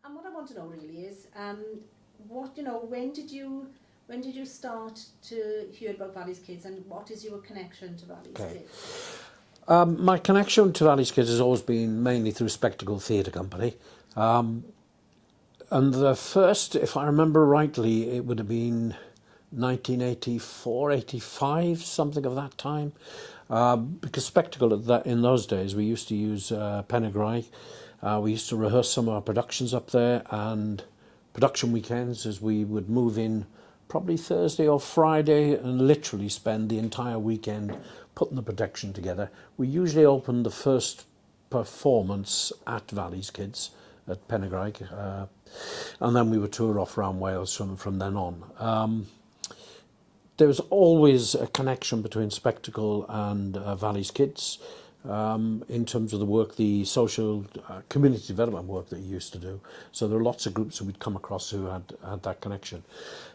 And what I want to know really is, what when did you start to hear about Valley's Kids, and what is your connection to Valley's Kids? My connection to Valley's Kids has always been mainly through Spectacle Theatre Company. And the first, if I remember rightly, it would have been 1984, 85, something of that time. Because Spectacle, in those days, we used to use Penygrive. We used to rehearse some of our productions up there, and production weekends, as we would move in probably Thursday or Friday and literally spend the entire weekend putting the production together. We usually opened the first performance at Valley's Kids at Penygrive, and then we would tour off around Wales from then on. There was always a connection between Spectacle and Valley's Kids in terms of the work, the social community development work that you used to do. So there are lots of groups that we'd come across who had that connection.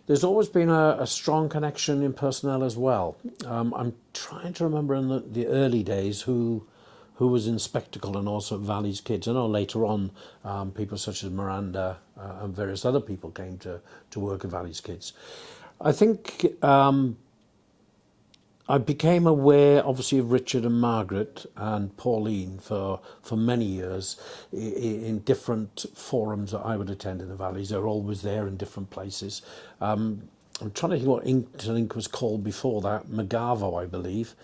There's always been a strong connection in personnel as well. I'm trying to remember in the early days who was in Spectacle and also Valley's Kids. I know later on people such as Miranda and various other people came to work at Valley's Kids. I think I became aware, obviously, of Richard and Margaret and Pauline for many years in different forums that I would attend in the Valleys. They're always there in different places. I'm trying to think what Interlink was called before that, Magavo, I believe.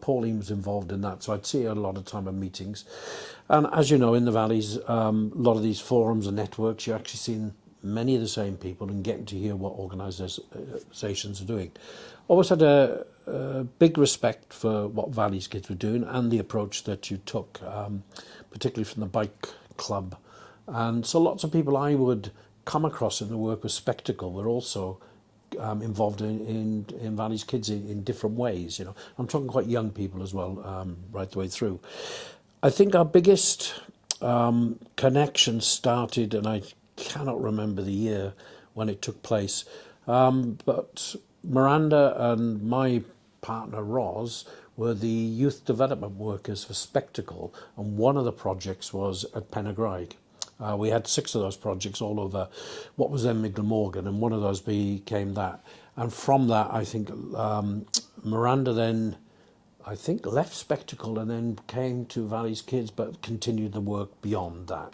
Pauline was involved in that, so I'd see her a lot of time at meetings. And as you know, in the Valleys, a lot of these forums and networks, you're actually seeing many of the same people and getting to hear what organisations are doing. Always had a big respect for what Valley's Kids were doing and the approach that you took, particularly from the bike club. And so lots of people I would come across in the work with Spectacle were also involved in Valley's Kids in different ways. You know, I'm talking quite young people as well, right the way through. I think our biggest connection started, and I cannot remember the year when it took place, but Miranda and my partner Roz were the youth development workers for Spectacle, and one of the projects was at Penygrive. We had 6 of those projects all over what was then Middle Morgan, and one of those became that. And from that, I think Miranda then, I think, left Spectacle and then came to Valley's Kids, but continued the work beyond that.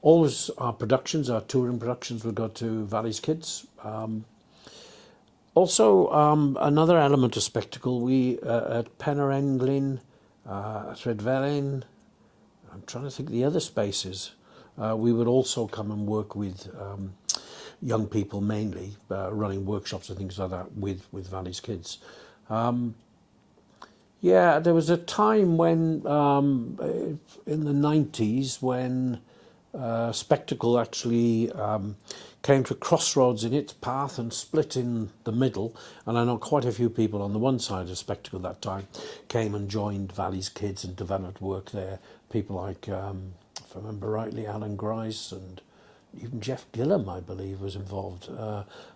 Always our productions, our touring productions would go to Valley's Kids. Also, another element of Spectacle, we at Penrhenglyn, Threadfelyn, I'm trying to think of the other spaces, we would also come and work with young people mainly, running workshops and things like that with Valley's Kids. Yeah, there was a time when, in the 90s, when Spectacle actually came to a crossroads in its path and split in the middle, and I know quite a few people on the one side of Spectacle that time came and joined Valley's Kids and developed work there. People like, if I remember rightly, Alan Grice and even Jeff Gillam, I believe, was involved.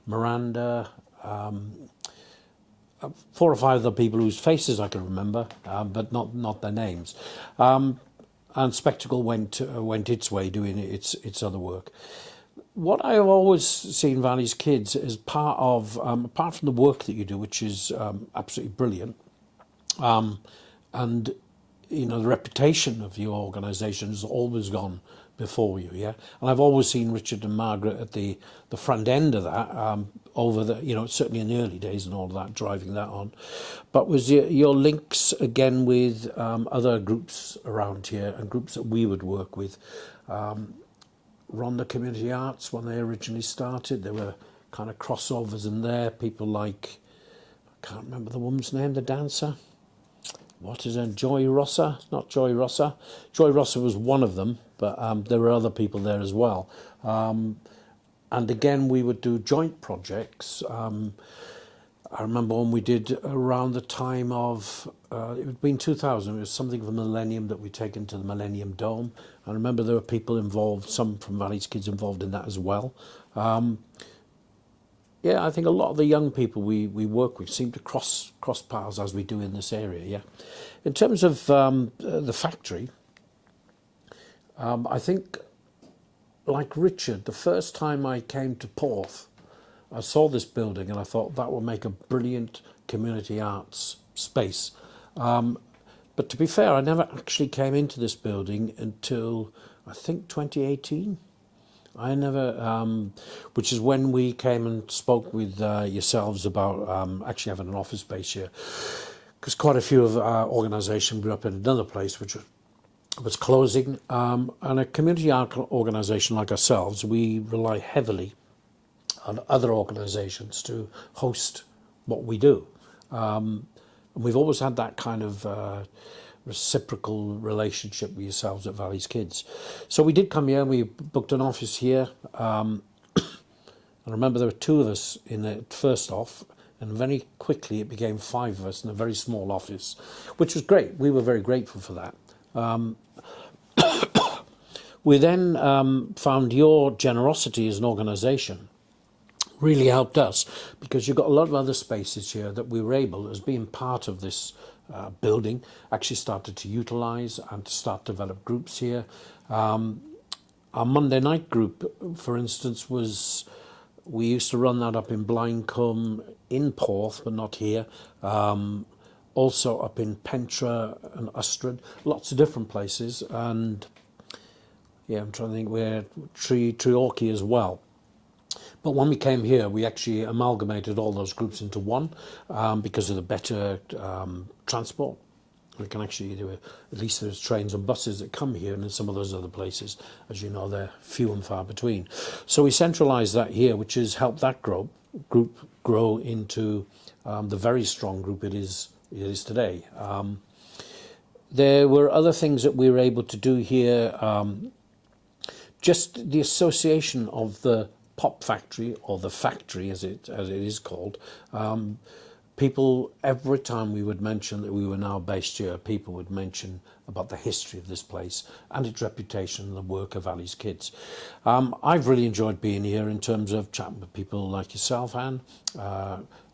Miranda, 4 or 5 other people whose faces I can remember, but not their names. And Spectacle went its way doing its other work. What I have always seen Valley's Kids as part of, apart from the work that you do, which is absolutely brilliant, and you know the reputation of your organisation has always gone before you, yeah. And I've always seen Richard and Margaret at the front end of that, over the, you know, certainly in the early days and all of that, driving that on. But was your links again with other groups around here and groups that we would work with? Rhondda Community Arts, when they originally started, there were kind of crossovers in there. People like, I can't remember the woman's name, the dancer. What is her? Joy Rosser? Not Joy Rosser. Joy Rosser was one of them, but there were other people there as well. And again, we would do joint projects. I remember when we did around the time of, it would be in 2000, it was something for Millennium that we'd taken to the Millennium Dome. I remember there were people involved, some from Valley's Kids involved in that as well. Yeah, I think a lot of the young people we work with seem to cross paths as we do in this area, yeah. In terms of the factory, I think like Richard, the first time I came to Porth, I saw this building and I thought that would make a brilliant community arts space. But to be fair, I never actually came into this building until I think 2018. I never, which is when we came and spoke with yourselves about actually having an office space here, because quite a few of our organisation grew up in another place which was closing, and a community art organisation like ourselves, we rely heavily on other organisations to host what we do. And we've always had that kind of reciprocal relationship with yourselves at Valley's Kids. So we did come here, we booked an office here. I remember there were 2 of us in it first off, and very quickly it became 5 of us in a very small office, which was great. We were very grateful for that. We then found your generosity as an organisation really helped us, because you've got a lot of other spaces here that we were able, as being part of this building, actually started to utilise and to start to develop groups here. Our Monday night group, for instance, we used to run that up in Blindcombe, in Porth, but not here. Also up in Pentra and Ustrad, lots of different places. And yeah, I'm trying to think, we're Treorchy as well. But when we came here, we actually amalgamated all those groups into one because of the better transport. We can actually do it. At least there's trains and buses that come here, and in some of those other places, as you know, they're few and far between. So we centralised that here, which has helped that group grow into the very strong group it is today. There were other things that we were able to do here. Just the association of the pop factory, or the factory as it is called. People, every time we would mention that we were now based here, people would mention about the history of this place and its reputation and the work of Valley's Kids. I've really enjoyed being here in terms of chatting with people like yourself, Anne,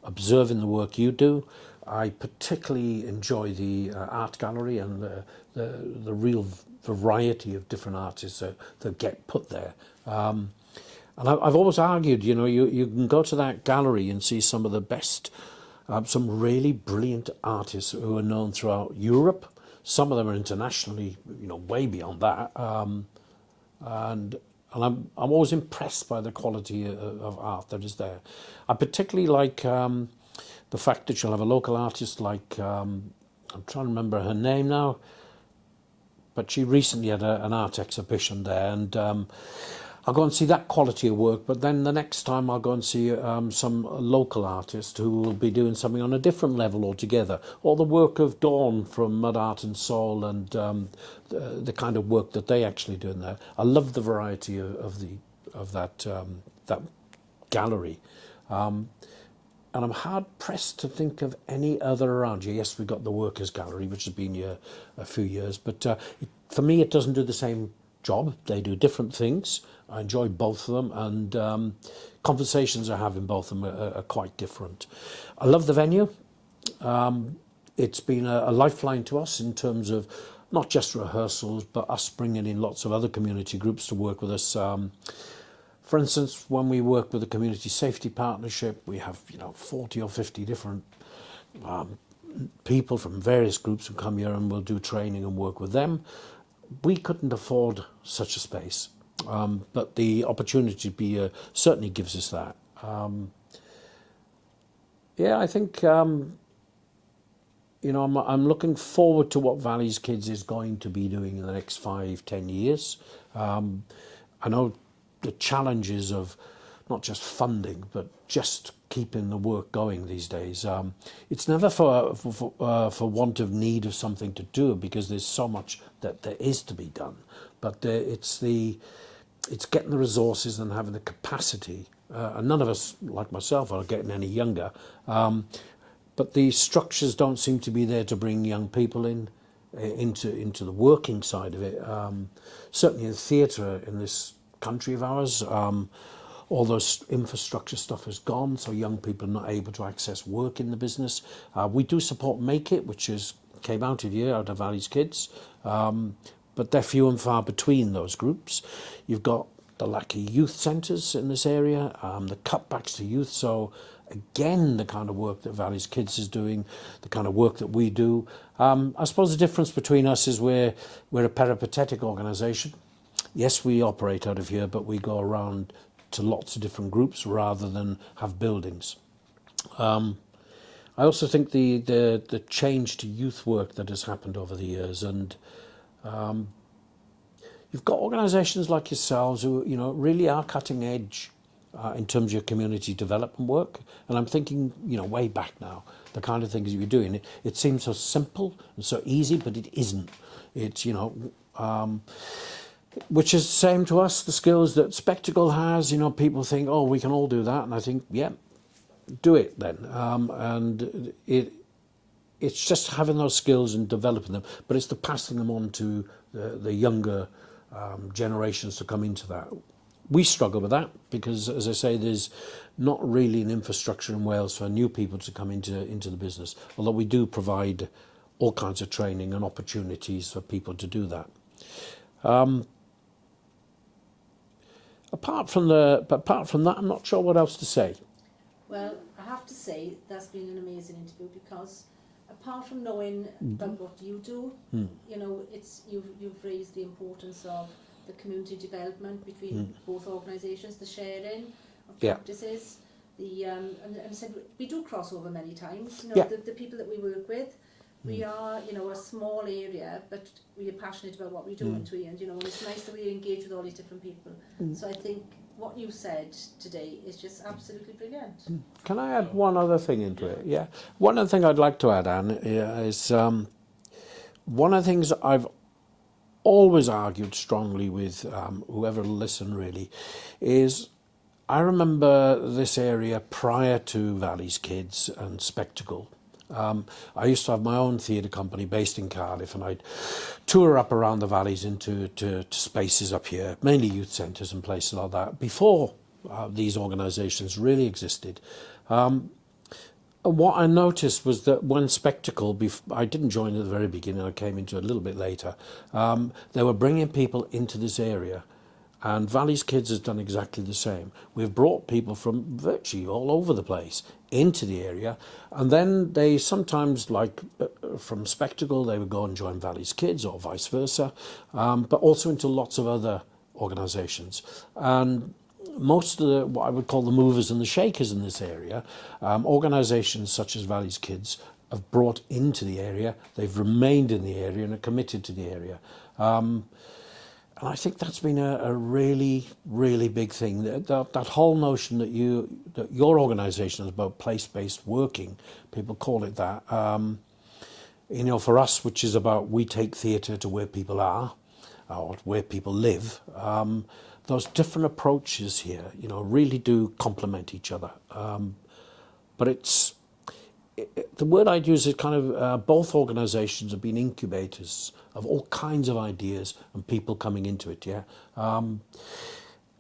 observing the work you do. I particularly enjoy the art gallery and the real variety of different artists that get put there. And I've always argued, you know, you can go to that gallery and see some of the best, some really brilliant artists who are known throughout Europe. Some of them are internationally, you know, way beyond that. And I'm always impressed by the quality of art that is there. I particularly like the fact that you'll have a local artist like, I'm trying to remember her name now, but she recently had an art exhibition there, and I'll go and see that quality of work, but then the next time I'll go and see some local artist who will be doing something on a different level altogether, or the work of Dawn from Mud Art and Soul, and the kind of work that they actually do in there. I love the variety of that gallery. And I'm hard pressed to think of any other around here. Yes, we've got the Workers' Gallery, which has been here a few years, but for me it doesn't do the same job. They do different things. I enjoy both of them, and conversations I have in both of them are quite different. I love the venue. It's been a lifeline to us in terms of not just rehearsals, but us bringing in lots of other community groups to work with us. For instance, when we work with the Community Safety Partnership, we have 40 or 50 different people from various groups who come here, and we'll do training and work with them. We couldn't afford such a space, but the opportunity to be here certainly gives us that. Yeah, I think I'm looking forward to what Valley's Kids is going to be doing in the next 5-10 years. I know the challenges of not just funding, but just keeping the work going these days. It's never for want of need of something to do, because there's so much that there is to be done. But it's getting the resources and having the capacity. And none of us, like myself, are getting any younger. But the structures don't seem to be there to bring young people into the working side of it. Certainly in theatre in this country of ours, all those infrastructure stuff has gone, so young people are not able to access work in the business. We do support Make It, which came out of here, out of Valley's Kids, but they're few and far between, those groups. You've got the lack of youth centres in this area, the cutbacks to youth. So again, the kind of work that Valley's Kids is doing, the kind of work that we do. I suppose the difference between us is we're a peripatetic organisation. Yes, we operate out of here, but we go around to lots of different groups rather than have buildings. I also think the change to youth work that has happened over the years, and you've got organisations like yourselves who, you know, really are cutting edge in terms of your community development work. And I'm thinking, you know, way back now, the kind of things you're doing. It seems so simple and so easy, but it isn't. It's, you know, which is the same to us, the skills that Spectacle has. You know, people think, oh, we can all do that. And I think, yeah, do it then. And it's just having those skills and developing them, but it's the passing them on to the younger generations to come into that. We struggle with that because, as I say, there's not really an infrastructure in Wales for new people to come into the business, although we do provide all kinds of training and opportunities for people to do that. Apart from that, I'm not sure what else to say. Well, I have to say that's been an amazing interview, because apart from knowing about what you do, you know, you've raised the importance of the community development between both organisations, the sharing of practices, and I said we do cross over many times. You know, the people that we work with, we are, you know, a small area, but we are passionate about what we do, and you know, and it's nice that we engage with all these different people. So I think what you said today is just absolutely brilliant. Can I add one other thing into it? Yeah. One other thing I'd like to add, Anne, is one of the things that I've always argued strongly with whoever will listen, really, is I remember this area prior to Valley's Kids and Spectacle. I used to have my own theatre company based in Cardiff, and I'd tour up around the valleys into to spaces up here, mainly youth centres and places like that, before these organisations really existed. And what I noticed was that when Spectacle, I didn't join at the very beginning, I came into it a little bit later, they were bringing people into this area. And Valley's Kids has done exactly the same. We've brought people from virtually all over the place into the area, and then they sometimes, like from Spectacle, they would go and join Valley's Kids or vice versa, but also into lots of other organisations. And most of what I would call the movers and the shakers in this area, organisations such as Valley's Kids, have brought into the area. They've remained in the area and are committed to the area. And I think that's been a really, really big thing. That whole notion that your organisation is about place-based working, people call it that. You know, for us, which is about we take theatre to where people are, or where people live. Those different approaches here, you know, really do complement each other. But the word I'd use is kind of both organisations have been incubators of all kinds of ideas and people coming into it, yeah. And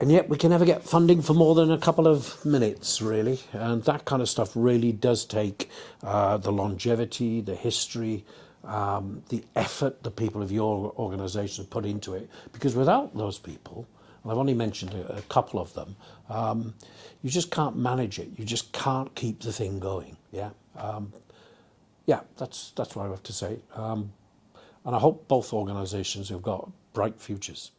yet we can never get funding for more than a couple of minutes, really. And that kind of stuff really does take the longevity, the history, the effort the people of your organisation put into it. Because without those people, and I've only mentioned a couple of them, you just can't manage it. You just can't keep the thing going, yeah. Yeah, that's what I have to say. And I hope both organisations have got bright futures.